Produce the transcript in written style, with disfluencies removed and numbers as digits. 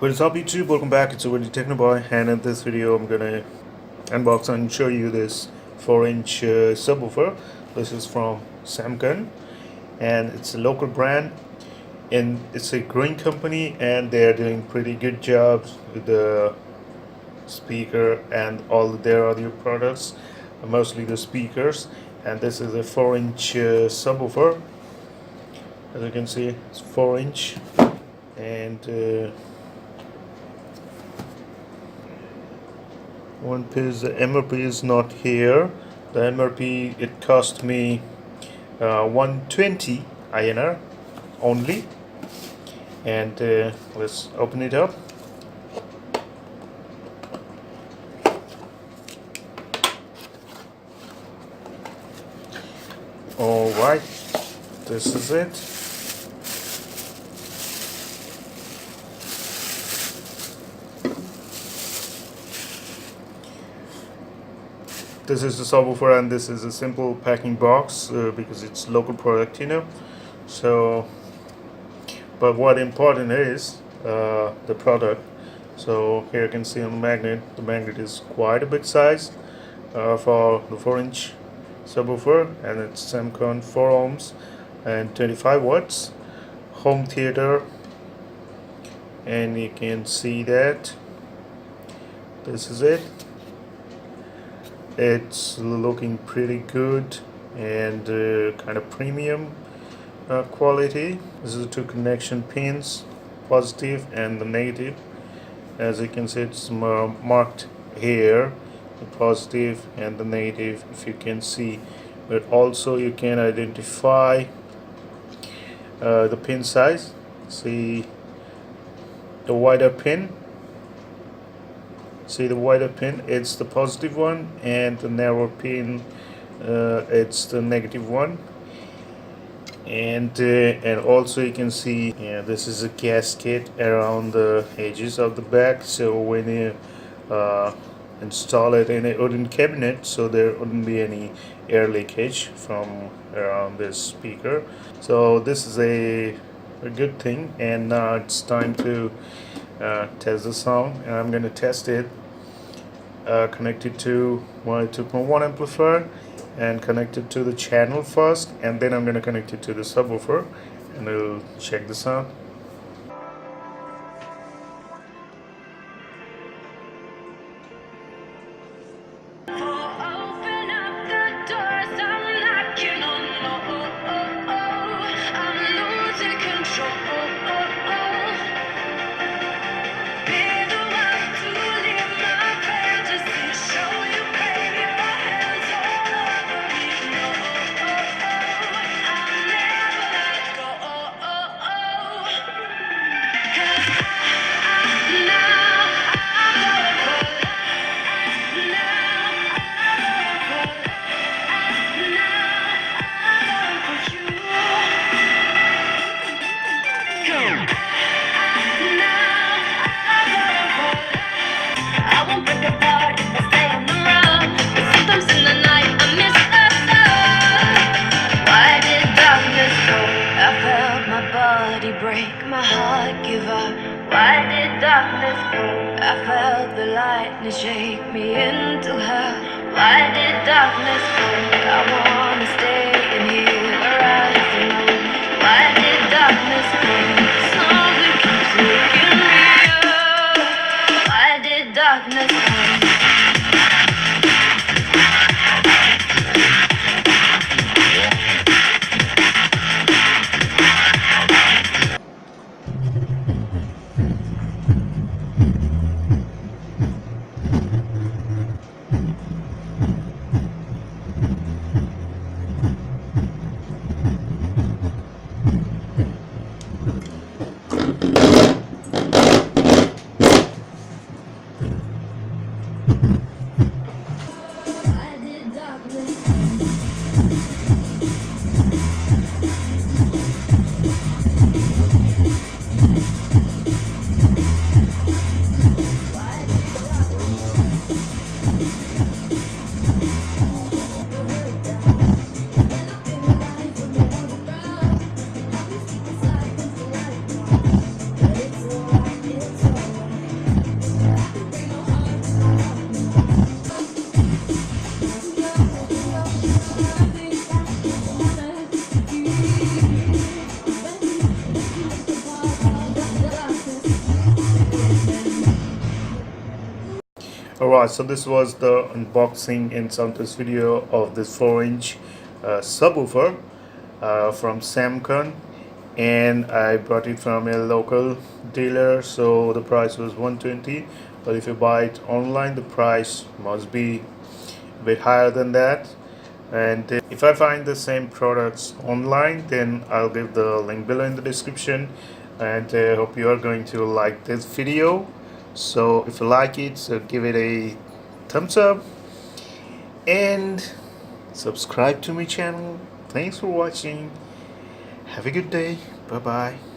What is up YouTube? Welcome back, it's over the technoboy, and in this video I'm gonna unbox and show you this 4-inch subwoofer. This is from Samsung and it's a local brand and it's a growing company and they're doing pretty good jobs with the speaker and all their audio products, mostly the speakers. And this is a 4-inch subwoofer. As you can see, it's 4-inch and one piece. The MRP is not here. The MRP, it cost me 120 INR only. And let's open it up. Alright, this is it. This is the subwoofer and this is a simple packing box because it's local product, you know. So, but what important is the product. So here you can see on the magnet is quite a big size for the 4-inch subwoofer, and it's Samsung 4 ohms and 25 watts home theater, and you can see that this is it. It's looking pretty good and kind of premium quality. This is the two connection pins, positive and the negative. As you can see, it's marked here, the positive and the negative, if you can see. But also you can identify the pin size. See the wider pin. See the wider pin, it's the positive one, and the narrow pin, it's the negative one. And also you can see, this is a gasket around the edges of the back, so when you install it in a wooden cabinet, so there wouldn't be any air leakage from around this speaker. So this is a good thing, and now it's time to test the sound, and I'm going to test it connected to my 2.1 amplifier and connected to the channel first, and then I'm going to connect it to the subwoofer and we'll check the sound. Break my heart, give up. Why did darkness fall? I felt the lightning shake me into hell. Why did darkness fall? I wanna stay in here where I belong. Why did darkness fall? Something keeps waking me up. Why did darkness fall? so this was the unboxing and sound test video of this 4-inch subwoofer from Samcon, and I bought it from a local dealer, so the price was 120, but if you buy it online the price must be a bit higher than that. And if I find the same products online, then I'll give the link below in the description. And I hope you are going to like this video. So if you like it, so give it a thumbs up and subscribe to my channel. Thanks for watching. Have a good day. Bye bye.